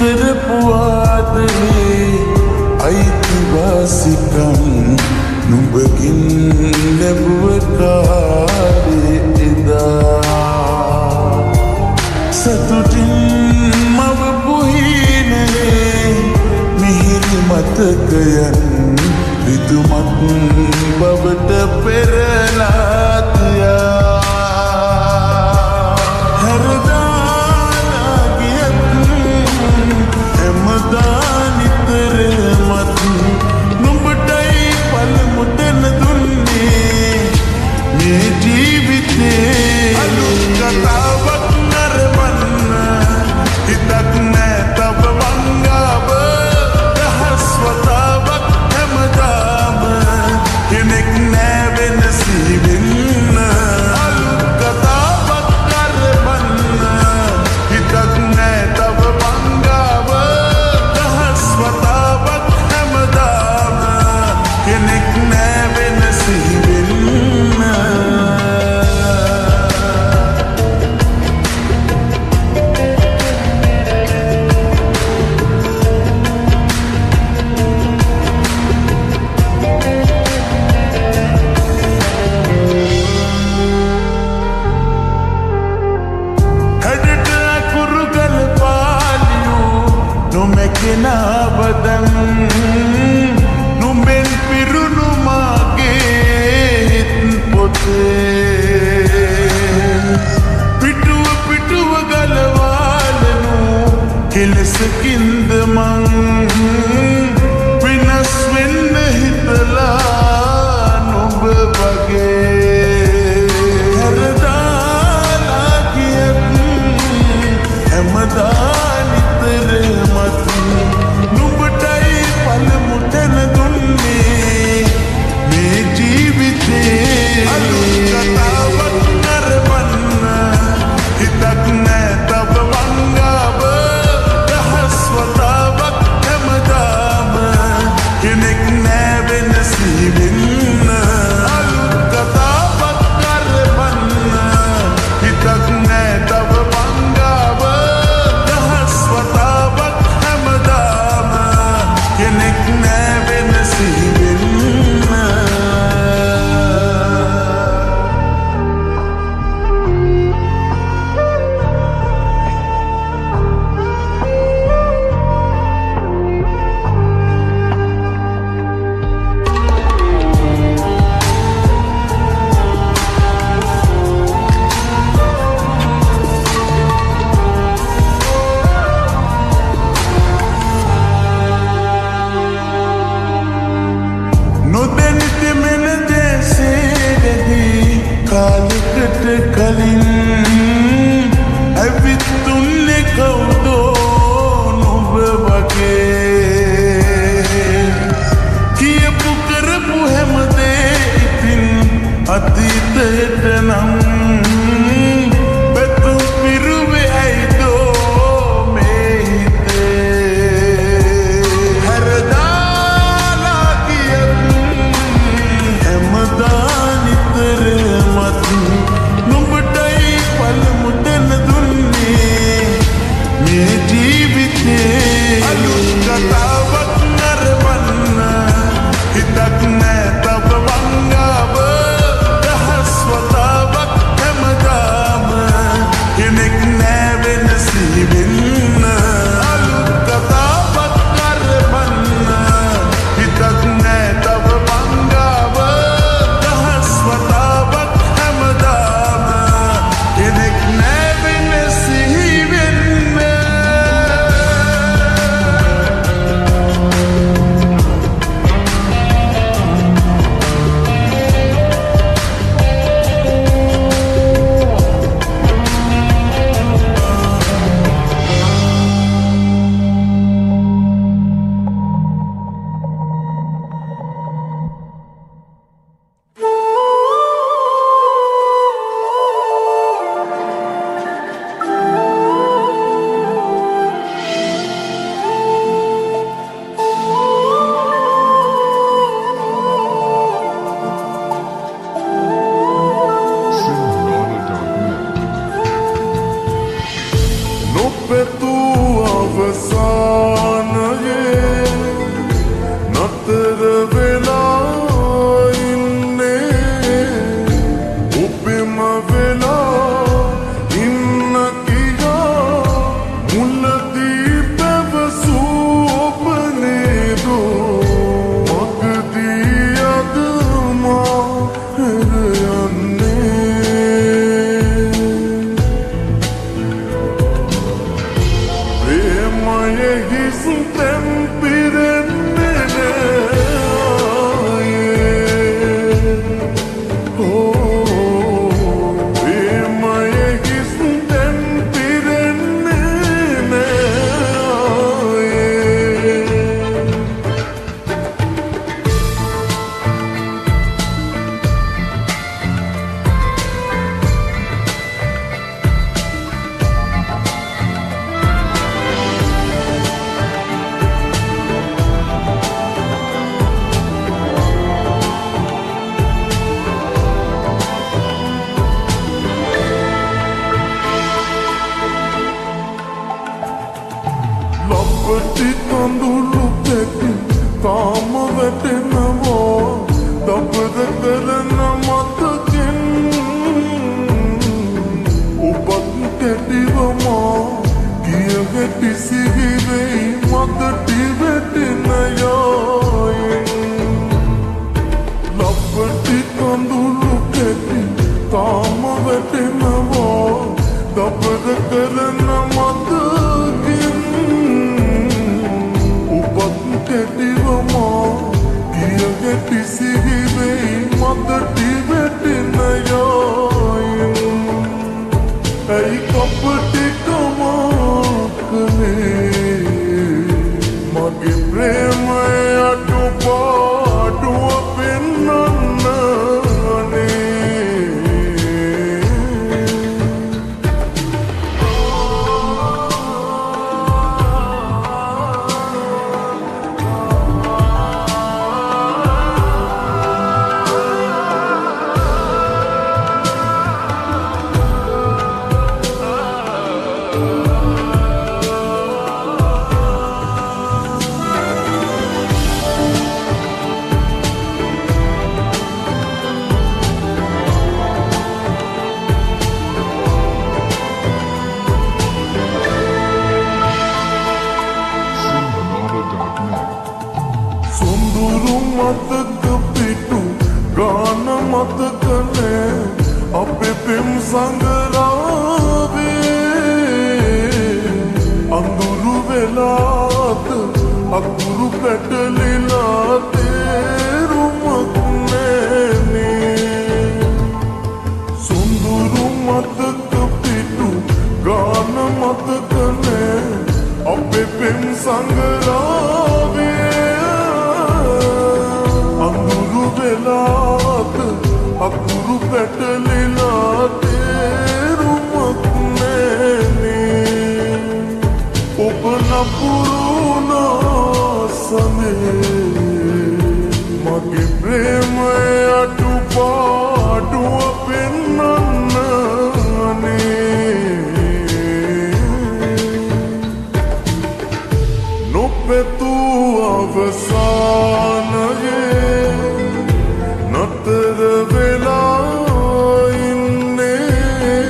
කරපුවාදනේ අයිතිවාසිකම් නුඹකින් ලැබුව කාලේ එදා සතුටින් මවපු හීනයේ මිහිරි මතකයන් රිතුමත් බවට පෙරලා තියා හැරදාලා ගියත් හැමදා නිතරමත් නුඹටයි පළමු තැන දුන්නේ මේ ජීවිතේ අලුත් කතාවක් නරඹන්න හිතක් නෑ තව වංගාව දහස් වතාවක් හැමදාම කෙනෙක් නෑ වෙනසි වෙන්න අලුත් කතාවක් නරඹන්න හිතක් නෑ තව වංගාව දහස් වතාවක් හැමදාම කෙනෙක් නෑ වෙනසි වෙන්න හැඩට අකුරු ගල පාලියෝ නොමැකෙනවදන් නුඹෙන් පිරුණු මාගේ හිත් පොතේ පිටුව ගලවාලනු කෙලෙසකින්ද මං වෙනස් වෙන්න හිතලා නුඹ වගේ හැරදාලා ගියත් හැමදා නිතරමත් නුඹටයි පළමු තැන දුන්නේ මේ ජීවිතේ අලුත් කතාවක් නරඹන්න හිතක් නෑ තව වංගාව දහස් වතාවක් හැමදාම කෙනෙක් නෑ කඳුළු පැටි තාම වැටෙනවා දබර කරන මතකෙන් ඔබත් කැටිවමා කිය ගැටි සිහිවෙයි මතටි වැටෙන යායෙන් ලබ්බටි කඳුළු පැටි තාම වැටෙනවා දබර කරන මතකෙන් ඔබත් කැටිවමා කිය ගැටි සිහිවෙයි මතටි වැටෙන යායෙන් ඇයි කපටිකමා කළේ මගේ ප්‍රේමය අඩුපාඩුව පෙන්නන්න සොඳුරු මතක පිටු ගාන මතක නෑ අපේ පෙම් සංගරාවේ අඳුරු වෙලාද අකුරු පැටලිලා තේරුමක් නෑනේ සොඳුරු මතක පිටු ගාන මතක නෑ අපේ පෙම් සංගරාවේ අඳුරු වෙලාද අකුරු පැටලිලා තේරුමක් නෑනේ ඔබ නපුරුනා සමේ මගේ ප්‍රේමය අඩුපාඩුව පෙන්නන්න නොපැtuu අවසානයේ නතර වෙලා ඉන්නේ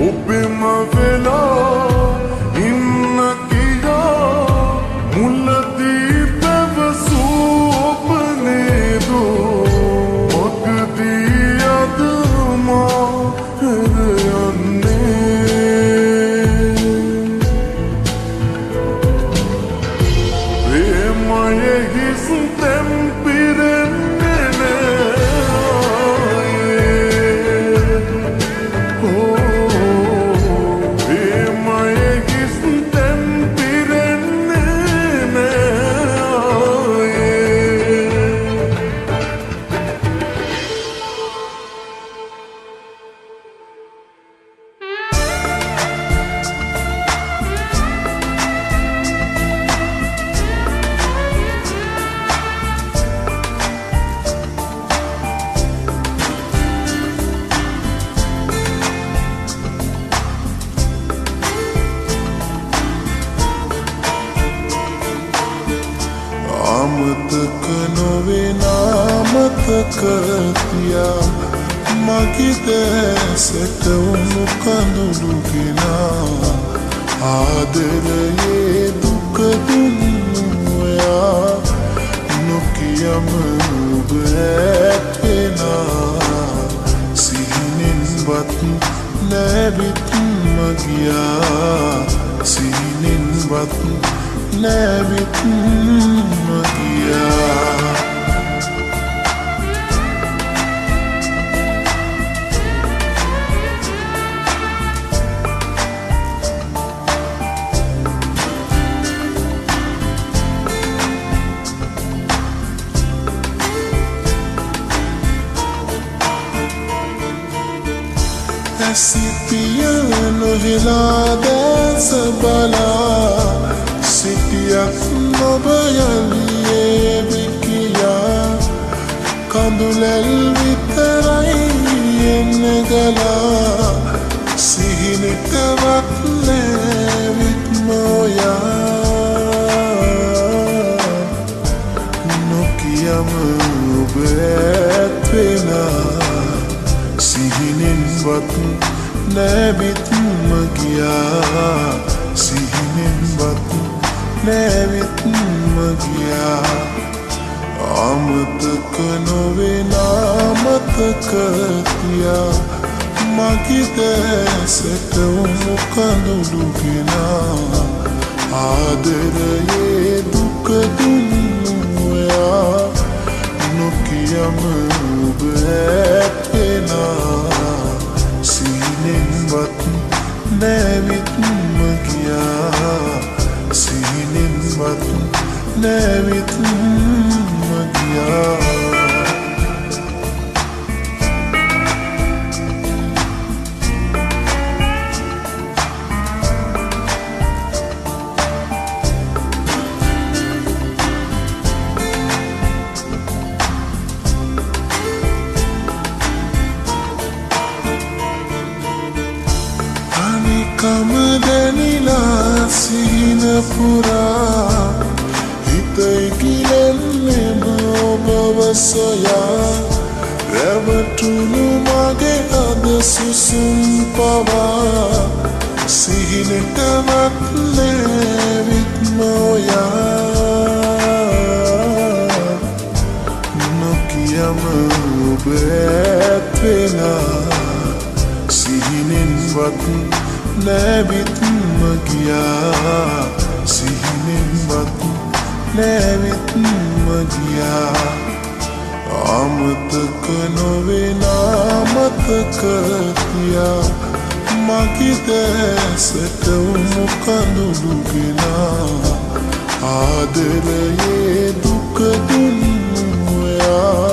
ඔබෙම වෙලා ඉන්න කියා මුලදී පැවසූ ඔබ නේදෝ මගදී අද මා හැර යන්නේ ප්‍රේමයේ හිස් තැන් පිරෙන්නේ නෑ ප්‍රේමයේ හිස් තැන් පිරෙන්නේ නෑ අමතක නොවෙන අමතක තියා මගේ දැසට උණු කඳුළු ගෙනා ආදරයේ දුක දුන්නු ඔයා නොකියම ඔබ ඇත්වෙනා සිහිනෙන්වත් නැවිත් මගියා සිහිනෙන්වත් නැවිත් මගියා ඇසිපිය නොහෙලා දැස බලා සිටියක් නොබයලියේ විකියා කඳුලැල් විතරයි එන්න ගලා සිහිනකවත් නැවිත් මොයා නැවිත්ම ගියා සිහිනෙන්වත් නැවිත්ම ගියා අමතක නොවෙන අමතක තියා මගේ දැසට උණු කඳුළු ගෙනා ආදරයේ දුක දුන්නු ඔයා නොකියම ඔබ ඇත්වෙනා සිහිනෙන්වත් නැවිත්ම ගියා සිහිනෙන්වත් නැවිත්ම ගියා කම දැනිලා සිහින පුරා හිතයි ගිලෙන්නේම ඔබව සොයා රැවටුණු මගේ අද සුසුම් පවා සිහිනටවත් නැවිත්ම ඔයා නොකියම ඔබ ඇත්වෙලා සිහිනෙන්වත් නැවිත්ම ගියා සිහිනෙන්වත් නැවිත්ම ගියා අමතක නොවෙන අමතක තියා මගේ දැසට උණු කඳුළු ගෙනා ආදරයේ දුක දුන්නු ඔයා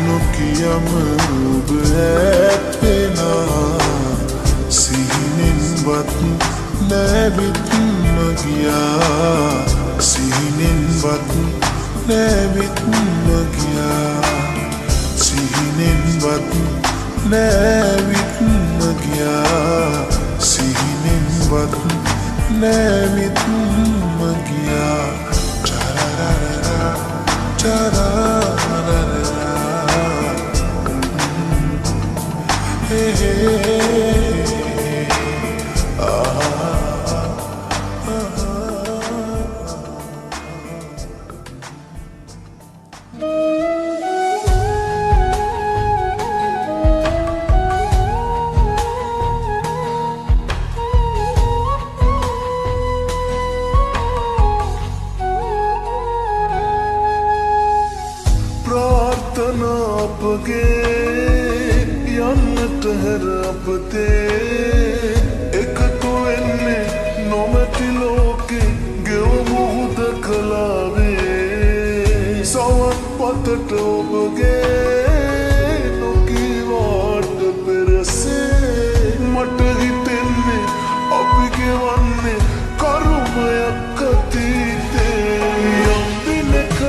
නොකියම ඔබ ඇත්වෙනා සිහිනෙන්වත් නැවිත්ම ගියා සිහිනෙන්වත් නැවිත්ම ගියා සිහිනෙන්වත් නැවිත්ම ගියා සිහිනෙන්වත් නැවිත්ම ගියා චරරරරා චරරරරා හේ හේ අපගේ යන්නට හැර අපතේ එකතු වෙන්නේ නොමැති ලෝකේ ගෙවමු හුදකලාවේ සවන් පතට ඔබගේ නොකීවාට පෙරසේ මට හිතෙන්නේ අපි ගෙවන්නේ කරුමයක් අතීතේ යම් දිනක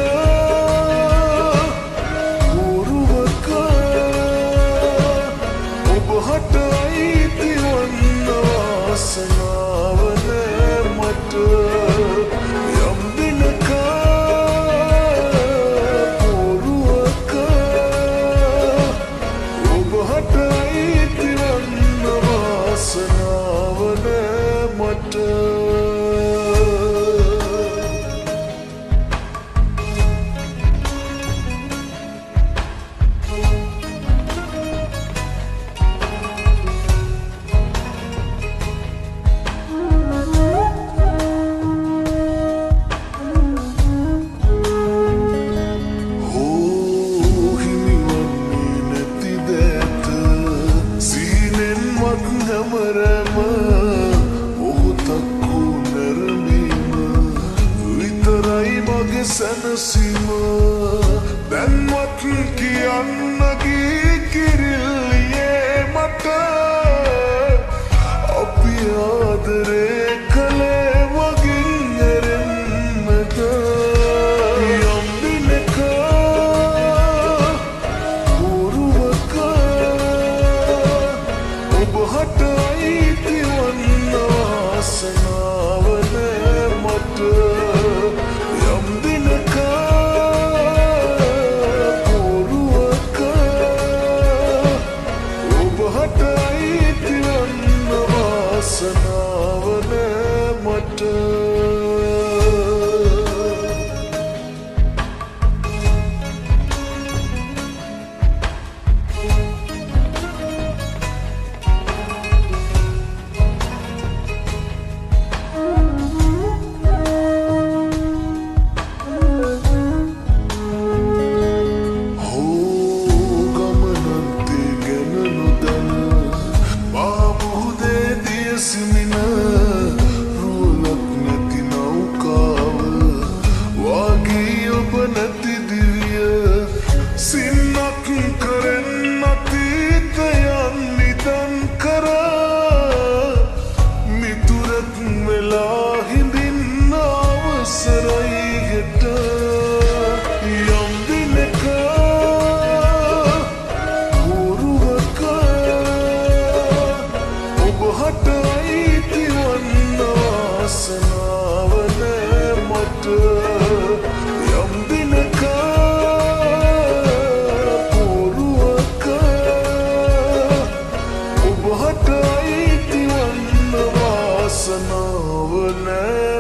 සැනසීම දැන්වත් කියන්න කිරිල්ලියේ මට අපි ආදරේ කළේ වගින් ඇරෙන්නට යම් දිනක පුරුවක ඔබ හට අයිති වන්න වාසනාව නෑ මට What නැති දිවිය සින්නක් කරෙන් අතීතයන් නිදන් කරා මිතුරක් වෙලා හිඳින්න අවසරයි හෙට යම් දිනක පුරුවක ඔබ හට අයිති වන්න වාසනාව නෑ මට යම් දිනක පුරුවක ඔබ හට අයිති වන්න වාසනාව නෑ